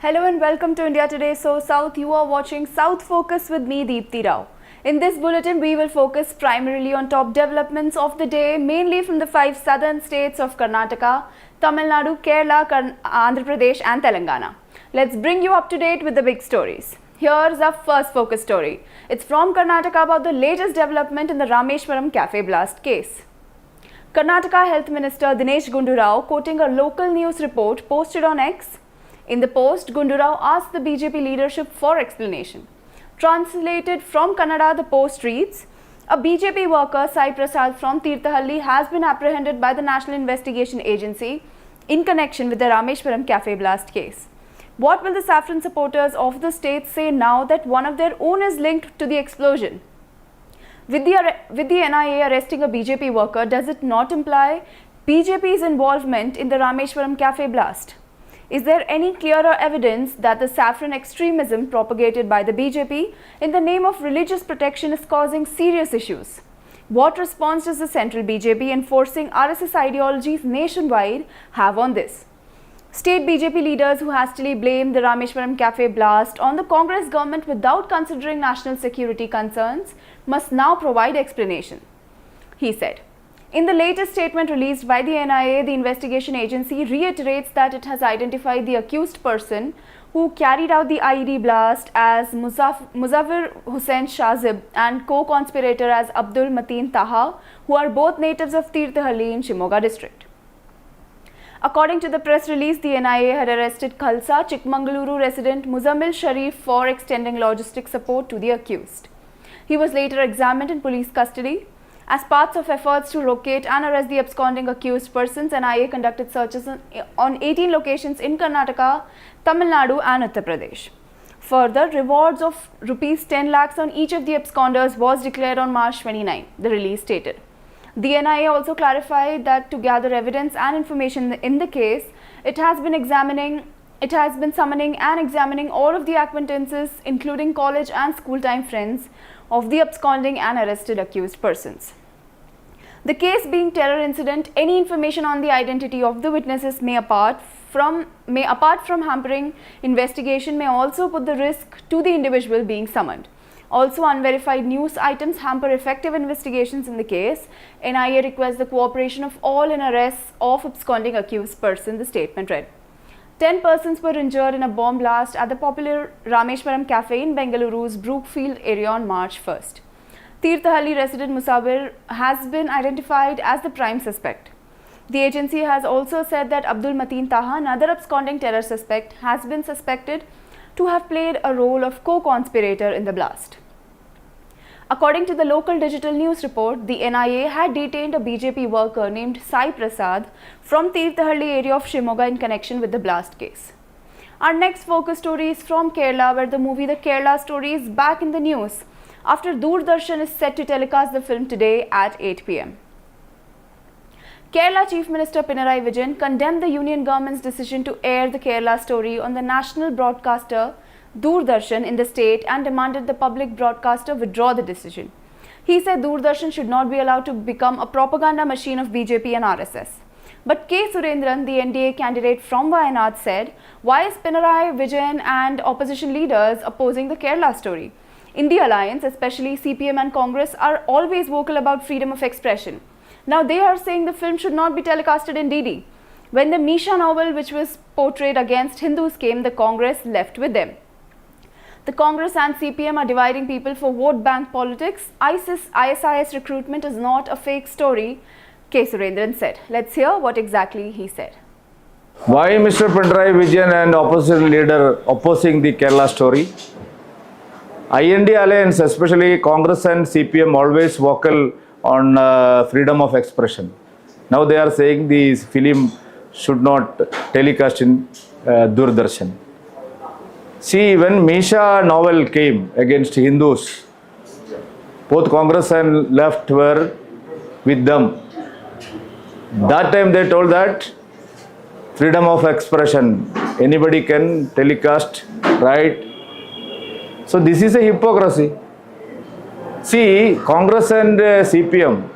Hello and welcome to India Today SoSouth. You are watching South Focus with me, Deepthi Rao. In this bulletin, we will focus primarily on top developments of the day, mainly from the 5 southern states of Karnataka, Tamil Nadu, Kerala, Andhra Pradesh and Telangana. Let's bring you up to date with the big stories. Here's our first focus story. It's from Karnataka about the latest development in the Rameshwaram cafe blast case. Karnataka Health Minister Dinesh Gundu Rao, quoting a local news report posted on X. In the post, Gundu Rao asked the BJP leadership for explanation. Translated from Kannada, the post reads, a BJP worker, Sai Prasad from Tirthahalli, has been apprehended by the National Investigation Agency in connection with the Rameshwaram cafe blast case. What will the saffron supporters of the state say now that one of their own is linked to the explosion? With the NIA arresting a BJP worker, does it not imply BJP's involvement in the Rameshwaram cafe blast? Is there any clearer evidence that the saffron extremism propagated by the BJP in the name of religious protection is causing serious issues? What response does the central BJP enforcing RSS ideologies nationwide have on this? State BJP leaders who hastily blamed the Rameshwaram cafe blast on the Congress government without considering national security concerns must now provide explanation, he said. In the latest statement released by the NIA, the investigation agency reiterates that it has identified the accused person who carried out the IED blast as Muzaffar Hussain Shazib and co-conspirator as Abdul Mateen Taha, who are both natives of Tirthahalli in Shimoga district. According to the press release, the NIA had arrested Khalsa, Chikmagaluru resident Muzammil Sharif for extending logistic support to the accused. He was later examined in police custody. As part of efforts to locate and arrest the absconding accused persons, NIA conducted searches on 18 locations in Karnataka, Tamil Nadu and Uttar Pradesh. Further, rewards of rupees 10 lakhs on each of the absconders was declared on March 29, the release stated. The NIA also clarified that to gather evidence and information in the case, it has been summoning and examining all of the acquaintances, including college and school time friends of the absconding and arrested accused persons. The case being terror incident, any information on the identity of the witnesses may apart from hampering investigation may also put the risk to the individual being summoned. Also, unverified news items hamper effective investigations in the case. NIA requests the cooperation of all in arrests of absconding accused person, the statement read. 10 persons were injured in a bomb blast at the popular Rameshwaram cafe in Bengaluru's Brookfield area on March 1st. Tirthahalli resident Musabir has been identified as the prime suspect. The agency has also said that Abdul Mateen Taha, another absconding terror suspect, has been suspected to have played a role of co-conspirator in the blast. According to the local digital news report, the NIA had detained a BJP worker named Sai Prasad from Tirthahalli area of Shimoga in connection with the blast case. Our next focus story is from Kerala, where the movie The Kerala Story is back in the news after Doordarshan is set to telecast the film today at 8 p.m. Kerala Chief Minister Pinarayi Vijayan condemned the union government's decision to air The Kerala Story on the national broadcaster Doordarshan in the state and demanded the public broadcaster withdraw the decision. He said Doordarshan should not be allowed to become a propaganda machine of BJP and RSS. But K. Surendran, the NDA candidate from Wayanad, said, why is Pinarayi Vijayan and opposition leaders opposing The Kerala Story? In the alliance, especially CPM and Congress, are always vocal about freedom of expression. Now they are saying the film should not be telecasted in DD. When the Misha novel, which was portrayed against Hindus, came, the Congress left with them. The Congress and CPM are dividing people for vote bank politics. ISIS recruitment is not a fake story, K. Surendran said. Let's hear what exactly he said. Why Mr. Pinarayi Vijayan and opposition leader opposing The Kerala Story? IND alliance, especially Congress and CPM, always vocal on freedom of expression. Now they are saying the film should not telecast in Doordarshan. See, when Misha novel came against Hindus, both Congress and left were with them. That time they told that freedom of expression, anybody can telecast, right? So this is a hypocrisy. See, Congress and CPM,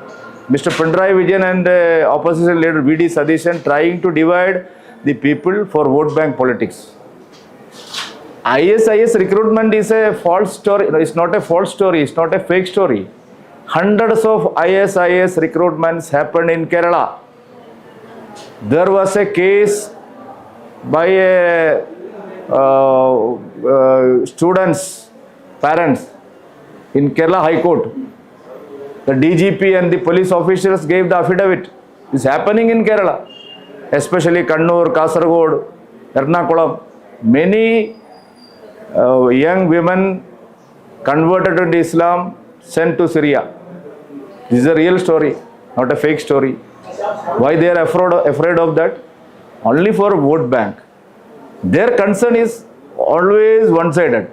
Mr. Pinarayi Vijayan and opposition leader V.D. Sadishan trying to divide the people for vote bank politics. ISIS recruitment is a false story. No, it's not a false story. It's not a fake story. Hundreds of ISIS recruitments happened in Kerala. There was a case by a student's parents in Kerala High Court. The DGP and the police officials gave the affidavit. It's happening in Kerala, especially Kannur, Kasaragod, Ernakulam. Many young women converted into Islam, sent to Syria. This is a real story, not a fake story. Why they are afraid of that? Only for vote bank. Their concern is always one-sided.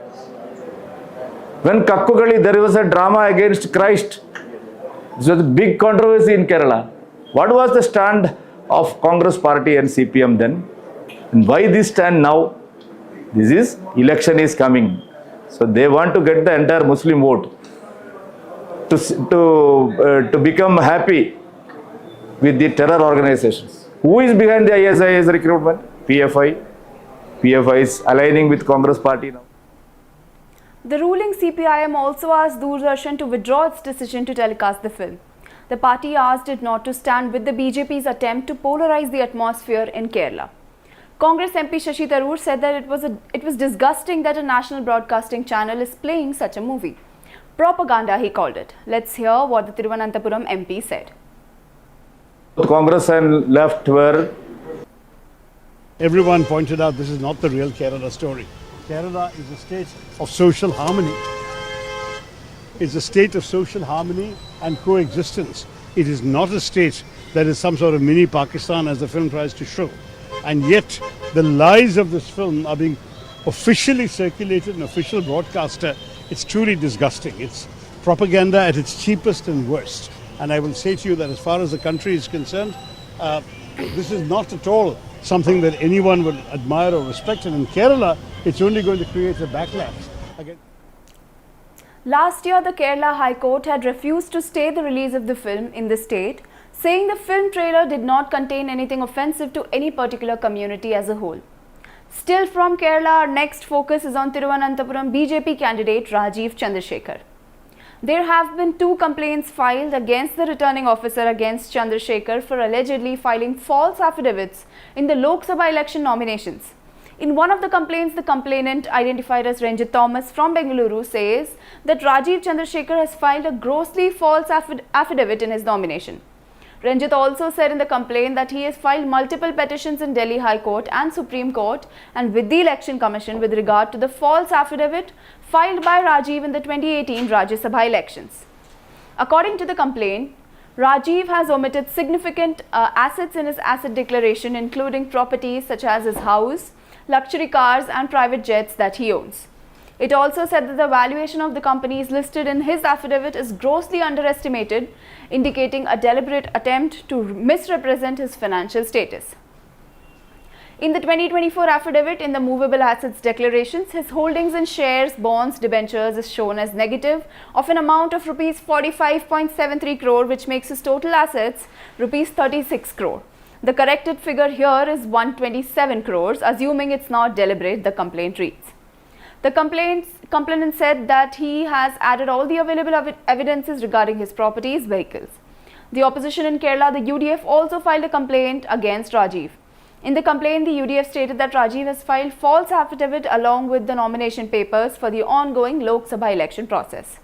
When Kakkugali, there was a drama against Christ. This was a big controversy in Kerala. What was the stand of Congress party and CPM then? And why this stand now? This is election is coming. So they want to get the entire Muslim vote to become happy with the terror organizations. Who is behind the ISIS recruitment? PFI. PFI is aligning with Congress party now. The ruling CPIM also asked Doordarshan to withdraw its decision to telecast the film. The party asked it not to stand with the BJP's attempt to polarize the atmosphere in Kerala. Congress MP Shashi Tharoor said that it was disgusting that a national broadcasting channel is playing such a movie. Propaganda, he called it. Let's hear what the Thiruvananthapuram MP said. Congress and left were... Everyone pointed out this is not the real Kerala story. Kerala is a state of social harmony. It's a state of social harmony and coexistence. It is not a state that is some sort of mini Pakistan as the film tries to show. And yet the lies of this film are being officially circulated in official broadcaster. It's truly disgusting. It's propaganda at its cheapest and worst. And I will say to you that as far as the country is concerned, this is not at all something that anyone would admire or respect. And in Kerala, it's only going to create a backlash again. Last year, the Kerala High Court had refused to stay the release of the film in the state, saying the film trailer did not contain anything offensive to any particular community as a whole. Still from Kerala, our next focus is on Thiruvananthapuram BJP candidate Rajeev Chandrasekhar. There have been 2 complaints filed against the returning officer against Chandrasekhar for allegedly filing false affidavits in the Lok Sabha election nominations. In one of the complaints, the complainant, identified as Ranjit Thomas from Bengaluru, says that Rajeev Chandrasekhar has filed a grossly false affidavit in his nomination. Ranjit also said in the complaint that he has filed multiple petitions in Delhi High Court and Supreme Court and with the Election Commission with regard to the false affidavit filed by Rajeev in the 2018 Rajya Sabha elections. According to the complaint, Rajeev has omitted significant assets in his asset declaration, including properties such as his house, luxury cars and private jets that he owns. It also said that the valuation of the companies listed in his affidavit is grossly underestimated, indicating a deliberate attempt to misrepresent his financial status. In the 2024 affidavit in the movable assets declarations, his holdings in shares, bonds, debentures is shown as negative of an amount of rupees 45.73 crore, which makes his total assets rupees 36 crore. The corrected figure here is 127 crores, assuming it's not deliberate, the complaint reads. The complainant said that he has added all the available evidences regarding his properties, vehicles. The opposition in Kerala, the UDF, also filed a complaint against Rajeev. In the complaint, the UDF stated that Rajeev has filed false affidavit along with the nomination papers for the ongoing Lok Sabha election process.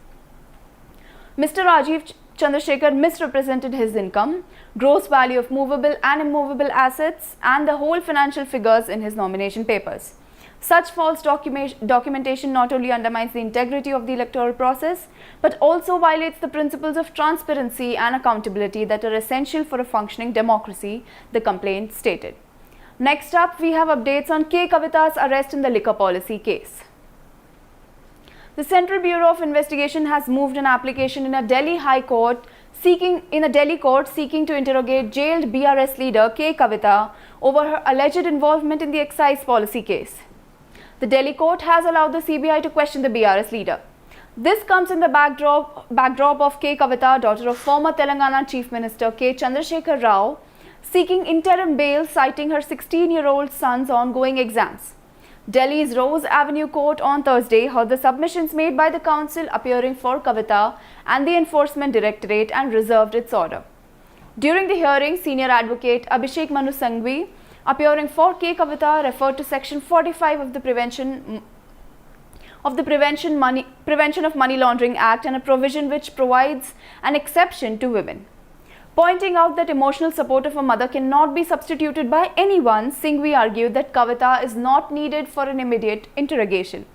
Mr. Rajeev Chandrasekhar misrepresented his income, gross value of movable and immovable assets, and the whole financial figures in his nomination papers. Such false documentation not only undermines the integrity of the electoral process, but also violates the principles of transparency and accountability that are essential for a functioning democracy, the complaint stated. Next up, we have updates on K. Kavita's arrest in the liquor policy case. The Central Bureau of Investigation has moved an application in a Delhi High Court seeking to interrogate jailed BRS leader K. Kavita over her alleged involvement in the excise policy case. The Delhi court has allowed the CBI to question the BRS leader. This comes in the backdrop of K. Kavita, daughter of former Telangana Chief Minister K. Chandrasekhar Rao, seeking interim bail citing her 16-year-old son's ongoing exams. Delhi's Rose Avenue Court on Thursday heard the submissions made by the council appearing for Kavita and the Enforcement Directorate and reserved its order. During the hearing, senior advocate Abhishek Manu Sangvi, appearing for K. Kavita, referred to Section 45 of the Prevention of Money Laundering Act and a provision which provides an exception to women. Pointing out that emotional support of a mother cannot be substituted by anyone, Singhvi argued that Kavita is not needed for an immediate interrogation.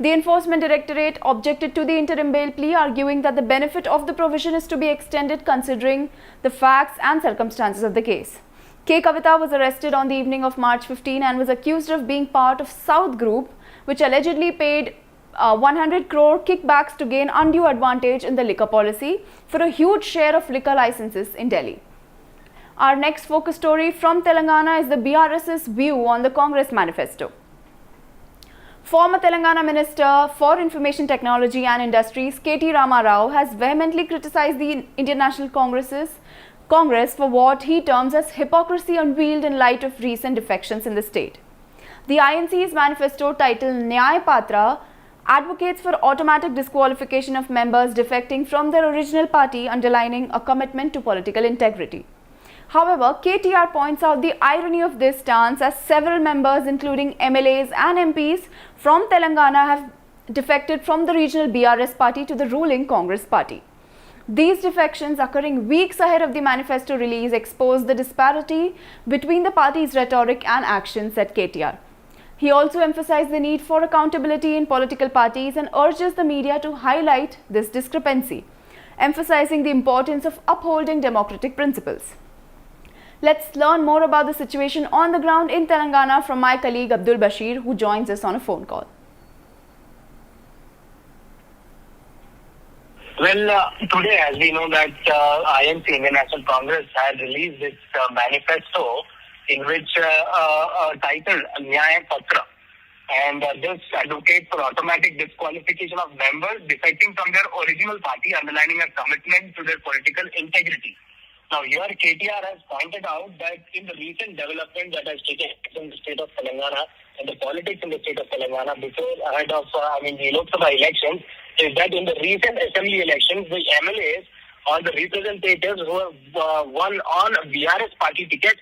The Enforcement Directorate objected to the interim bail plea, arguing that the benefit of the provision is to be extended considering the facts and circumstances of the case. K. Kavita was arrested on the evening of March 15 and was accused of being part of South Group, which allegedly paid 100 crore kickbacks to gain undue advantage in the liquor policy for a huge share of liquor licenses in Delhi. Our next focus story from Telangana is the BRS's view on the Congress Manifesto. Former Telangana Minister for Information Technology and Industries K.T. Rama Rao has vehemently criticized the Indian National Congress for what he terms as hypocrisy unveiled in light of recent defections in the state. The INC's manifesto, titled Nyay Patra, advocates for automatic disqualification of members defecting from their original party, underlining a commitment to political integrity. However, KTR points out the irony of this stance, as several members, including MLAs and MPs from Telangana, have defected from the regional BRS party to the ruling Congress party. These defections, occurring weeks ahead of the manifesto release, expose the disparity between the party's rhetoric and actions, said KTR. He also emphasized the need for accountability in political parties and urges the media to highlight this discrepancy, emphasizing the importance of upholding democratic principles. Let's learn more about the situation on the ground in Telangana from my colleague Abdul Bashir, who joins us on a phone call. Well, today, as we know that INC, Indian National Congress, had released its manifesto, in which titled Nyay Patra, and this advocates for automatic disqualification of members defecting from their original party, underlining a commitment to their political integrity. Now, here KTR has pointed out that in the recent development that has taken place in the state of Telangana and the politics in the state of Telangana ahead of the Lok Sabha elections, is that in the recent assembly elections, the MLAs or the representatives who have won on a BRS party ticket,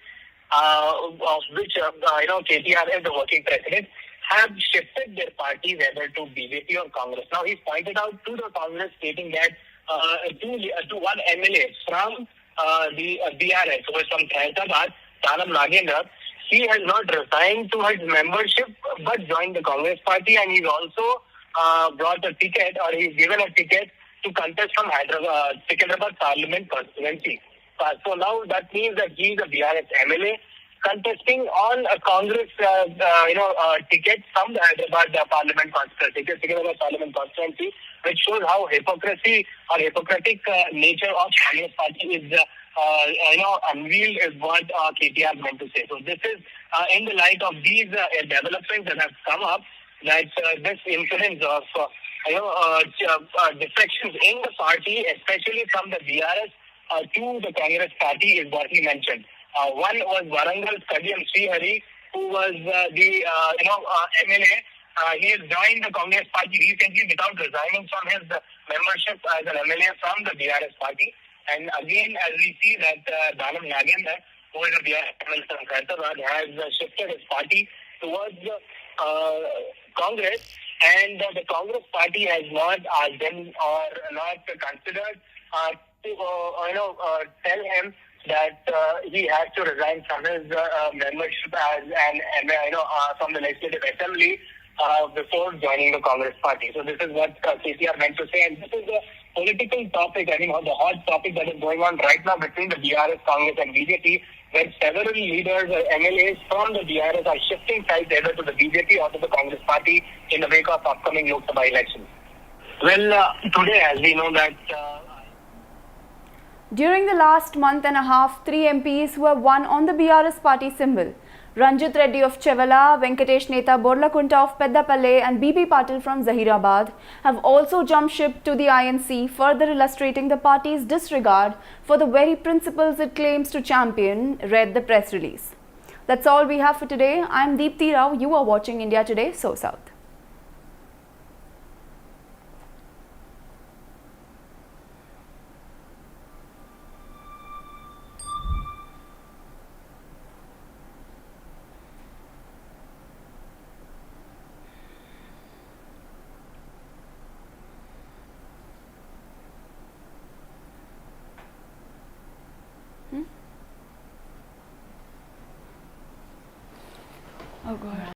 of which KTR is the working president, have shifted their parties either to BJP or Congress. Now, he's pointed out to the Congress, stating that to one MLA from the BRS, who is from Hyderabad, Tanam Nagendra, he has not resigned to his membership but joined the Congress party, and he's also brought a ticket, or he's given a ticket to contest from Hyderabad Parliament constituency. So now that means that he is a BRS MLA contesting on a Congress ticket from the Hyderabad Parliament constituency, which shows how hypocrisy or hypocritic nature of Congress party is unveiled, is what KTR meant to say. So this is in the light of these developments that have come up, that this incidence of defections in the party, especially from the BRS to the Congress party, is what he mentioned. One was Warangal Kadiyam Srihari, who was the MLA. He has joined the Congress party recently without resigning from his membership as an MLA from the BRS party. And again, as we see that Tanam Nagendra, who is a BRS MLA from Hyderabad, has shifted his party towards Congress, and the Congress party has not asked him or not considered to tell him that he has to resign from his membership as from the Legislative Assembly before joining the Congress party. So this is what KCR meant to say, and this is a political topic, the hot topic that is going on right now between the BRS, Congress and BJP, where several leaders or MLAs from the BRS are shifting sides either to the BJP or to the Congress party in the wake of upcoming Lok Sabha elections. Well, today, as we know that during the last month and a half, 3 MPs who have won on the BRS party symbol, Ranjit Reddy of Chevala, Venkatesh Neta Borlakunta of Peddapalle and BB Patil from Zahirabad, have also jumped ship to the INC, further illustrating the party's disregard for the very principles it claims to champion, read the press release. That's all we have for today. I'm Deepthi Rao. You are watching India Today, SoSouth. Oh God.